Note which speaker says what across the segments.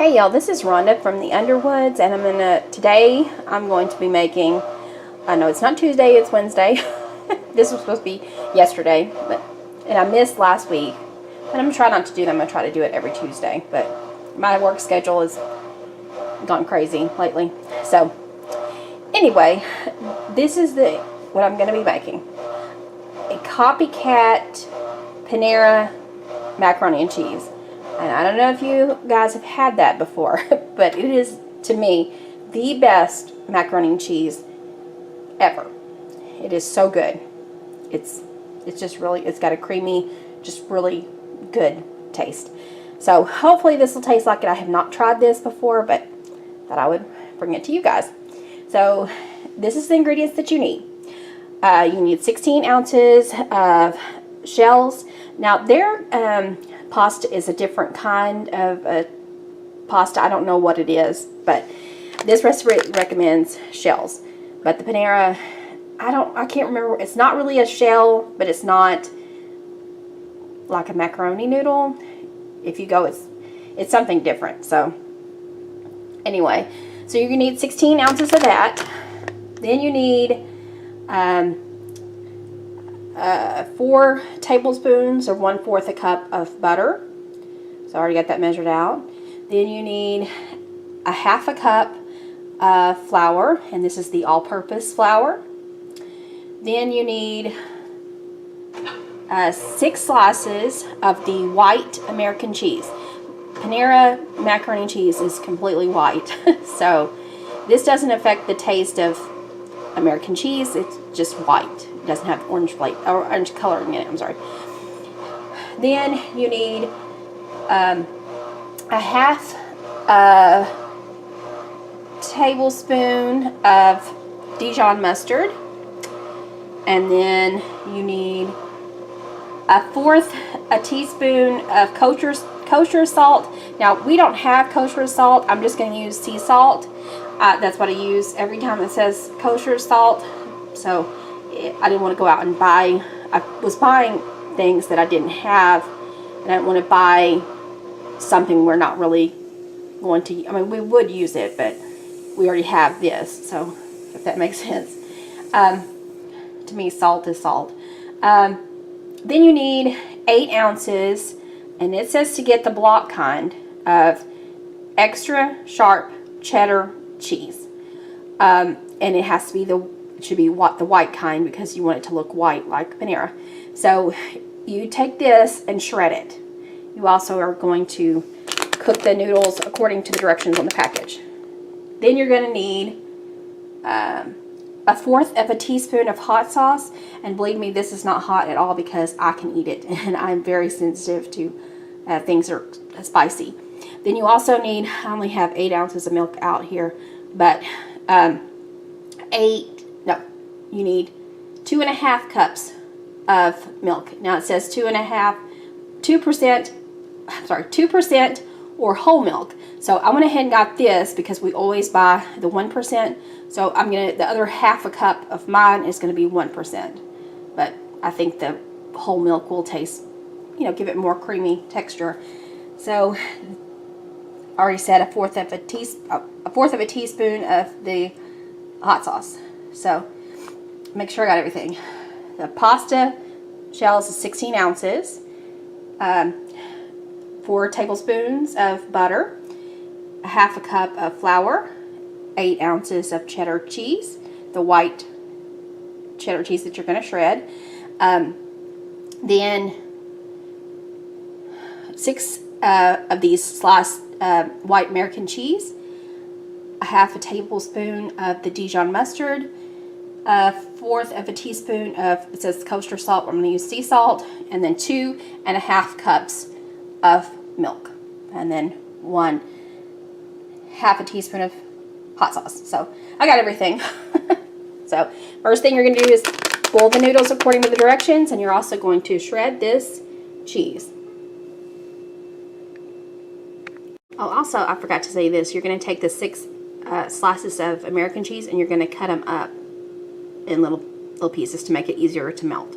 Speaker 1: Hey y'all, this is Rhonda from the Underwoods, and today I'm going to be making, I know it's not Tuesday, it's Wednesday. This was supposed to be yesterday, and I missed last week. But I'm going to try not to do that. I'm going to try to do it every Tuesday, but my work schedule has gone crazy lately. So, anyway, this is what I'm going to be making. A copycat Panera macaroni and cheese. And I don't know if you guys have had that before, but it is, to me, the best macaroni and cheese ever. It is so good. It's just really, it's got a creamy, just really good taste. So hopefully this will taste like it. I have not tried this before, but thought I would bring it to you guys. So this is the ingredients that you need. You need 16 ounces of shells. Now their pasta is a different kind of pasta. I don't know what it is, but this recipe recommends shells. But the Panera, I can't remember. It's not really a shell, but it's not like a macaroni noodle. If you go, it's something different. So anyway, so you're gonna need 16 ounces of that. Then you need 4 tablespoons or 1/4 a cup of butter. So I already got that measured out. Then you need a 1/2 cup of flour, and this is the all-purpose flour. Then you need 6 slices of the white American cheese. Panera macaroni and cheese is completely white, so this doesn't affect the taste of American cheese. It's just white. It doesn't have orange coloring in it. I'm sorry. Then you need a 1/2 tablespoon of Dijon mustard, and then you need 1/4 teaspoon of kosher salt. Now we don't have kosher salt. I'm just going to use sea salt. That's what I use every time it says kosher salt. So I didn't want to go out and buy. I was buying things that I didn't have, and I didn't want to buy something we're not really going to. I mean, we would use it, but we already have this. So if that makes sense. To me, salt is salt. Then you need 8 ounces, and it says to get the block kind of extra sharp cheddar cheese, and it has to be the white kind because you want it to look white like Panera. So you take this and shred it. You also are going to cook the noodles according to the directions on the package. Then you're going to need 1/4 teaspoon of hot sauce, and believe me, this is not hot at all because I can eat it, and I'm very sensitive to things that are spicy. Then you also need, I only have 8 ounces of milk out here, but you need 2.5 cups of milk. Now it says 2% or whole milk. So I went ahead and got this because we always buy the 1%. So the other 1/2 cup of mine is gonna be 1%. But I think the whole milk will taste, give it more creamy texture. So I already said 1/4 of a teaspoon of the hot sauce. So make sure I got everything. The pasta shells is 16 ounces, 4 tablespoons of butter, 1/2 cup of flour, 8 ounces of cheddar cheese, the white cheddar cheese that you're going to shred. Then 6 of these sliced white American cheese, 1/2 tablespoon of the Dijon mustard, 1/4 teaspoon of, it says kosher salt, I'm going to use sea salt, and then 2.5 cups of milk, and then 1/2 teaspoon of hot sauce. So I got everything. So first thing you're going to do is boil the noodles according to the directions, and you're also going to shred this cheese. Oh, also I forgot to say this. You're going to take the 6 slices of American cheese, and you're going to cut them up in little pieces to make it easier to melt.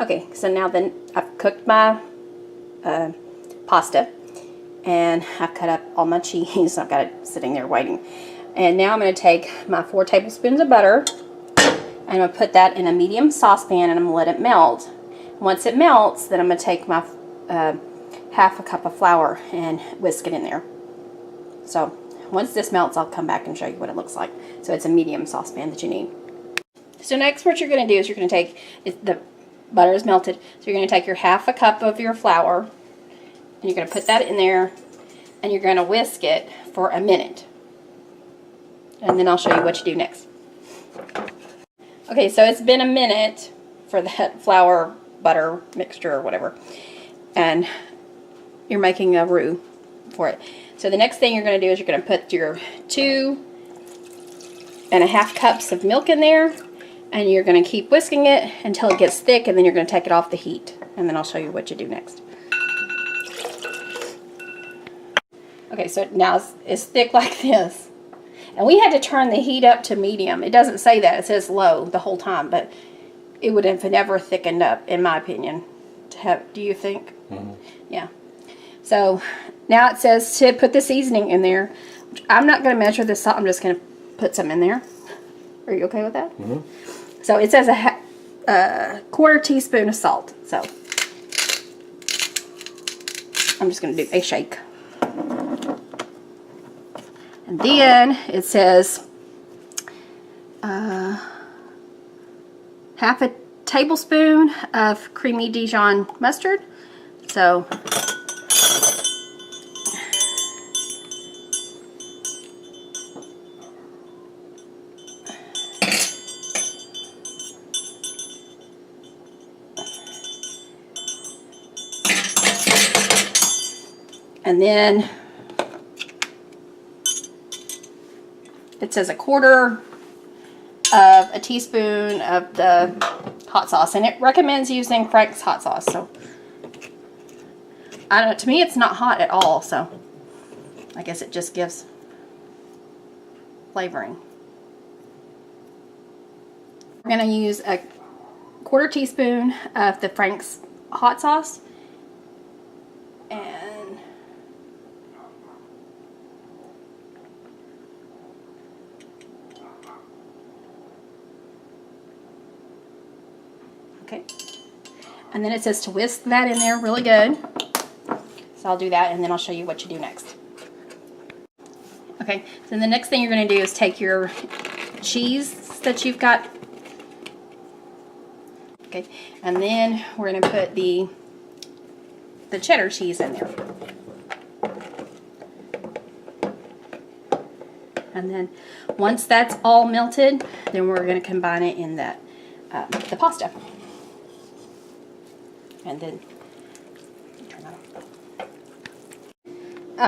Speaker 1: Okay, so now then I've cooked my pasta, And I've cut up all my cheese. I've got it sitting there waiting. And now I'm going to take my 4 tablespoons of butter. And I'm going to put that in a medium saucepan and I'm going to let it melt. Once it melts, then I'm going to take my half a cup of flour and whisk it in there. So once this melts, I'll come back and show you what it looks like. So it's a medium saucepan that you need. So next what you're going to do is you're going to take, the butter is melted, so you're going to take your half a cup of your flour and you're going to put that in there and you're going to whisk it for a minute. And then I'll show you what you do next. Okay, so it's been a minute for that flour butter mixture or whatever. And you're making a roux for it. So the next thing you're going to do is you're going to put your 2.5 cups of milk in there, and you're going to keep whisking it until it gets thick, and then you're going to take it off the heat. And then I'll show you what you do next. Okay, so now it's thick like this. And we had to turn the heat up to medium. It doesn't say that. It says low the whole time, but it would have never thickened up, in my opinion. Do you think? Mm-hmm. Yeah. So now it says to put the seasoning in there. I'm not going to measure the salt. I'm just going to put some in there. Are you okay with that? Mm-hmm. So it says a quarter teaspoon of salt. So I'm just going to do a shake. And then it says half a tablespoon of creamy Dijon mustard. So and then it says a quarter of a teaspoon of the hot sauce, and it recommends using Frank's hot sauce. So I don't know, to me it's not hot at all, so I guess it just gives flavoring. We're going to use a quarter teaspoon of the Frank's hot sauce, and okay, and then it says to whisk that in there really good. So I'll do that, and then I'll show you what you do next. Okay, so the next thing you're going to do is take your cheese that you've got. Okay, and then we're going to put the cheddar cheese in there. And then once that's all melted, then we're going to combine it in the pasta. And then turn that off.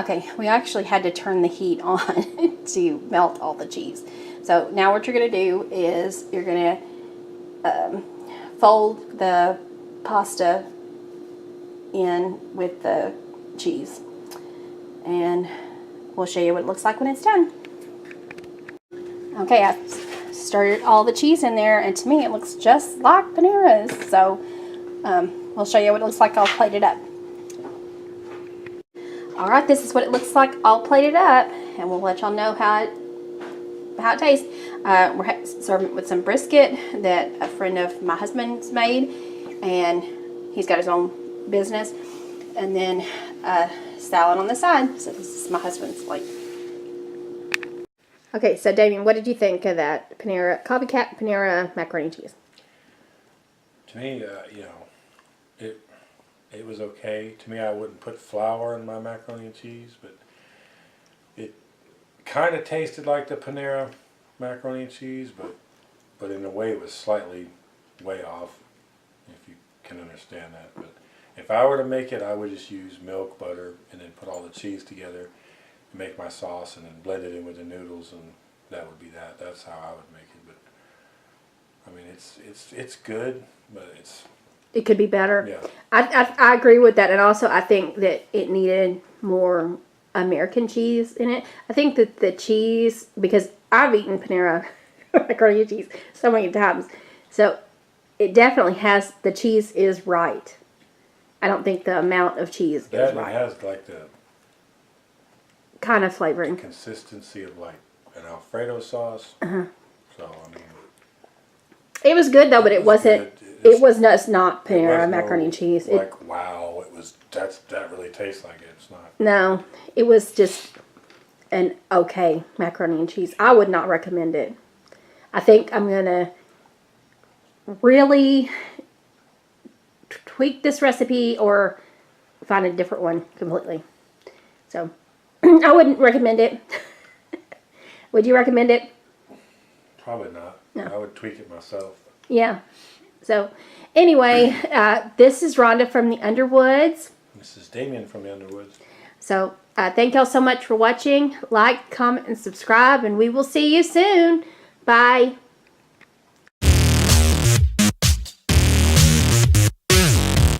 Speaker 1: Okay, we actually had to turn the heat on to melt all the cheese. So now what you're going to do is you're going to fold the pasta in with the cheese. And we'll show you what it looks like when it's done. Okay, I've stirred all the cheese in there, and to me it looks just like Panera's. So we'll show you what it looks like all plated up. Alright, this is what it looks like all plated up, and we'll let y'all know how it tastes. We're serving it with some brisket that a friend of my husband's made, and he's got his own business, and then salad on the side. So this is my husband's plate. Okay, so Damien, what did you think of that Panera, copycat Panera macaroni and cheese?
Speaker 2: To me, you know, it was okay. To me, I wouldn't put flour in my macaroni and cheese, but it kind of tasted like the Panera macaroni and cheese, but in a way it was slightly way off, if you can understand that. But if I were to make it, I would just use milk, butter, and then put all the cheese together and make my sauce, and then blend it in with the noodles, and that would be that. That's how I would make it. But I mean, it's good, but
Speaker 1: it could be better.
Speaker 2: Yeah.
Speaker 1: I agree with that, and also I think that it needed more American cheese in it. I think that the cheese, because I've eaten Panera macaroni and cheese so many times, so it definitely has, the cheese is right. I don't think the amount of cheese is right.
Speaker 2: It has like the
Speaker 1: kind of flavoring.
Speaker 2: consistency of like an Alfredo sauce. So I mean,
Speaker 1: it was good though, but it wasn't. It was not Panera macaroni and cheese.
Speaker 2: Like wow, it was. That really tastes like it. It's not.
Speaker 1: No, it was just an okay macaroni and cheese. I would not recommend it. I think I'm gonna really tweak this recipe or find a different one completely. So I wouldn't recommend it. Would you recommend it?
Speaker 2: Probably not. No. I would tweak it myself.
Speaker 1: Yeah. So anyway, this is Rhonda from the Underwoods.
Speaker 2: This is Damien from the Underwoods.
Speaker 1: So thank y'all so much for watching. Like, comment, and subscribe, and we will see you soon. Bye.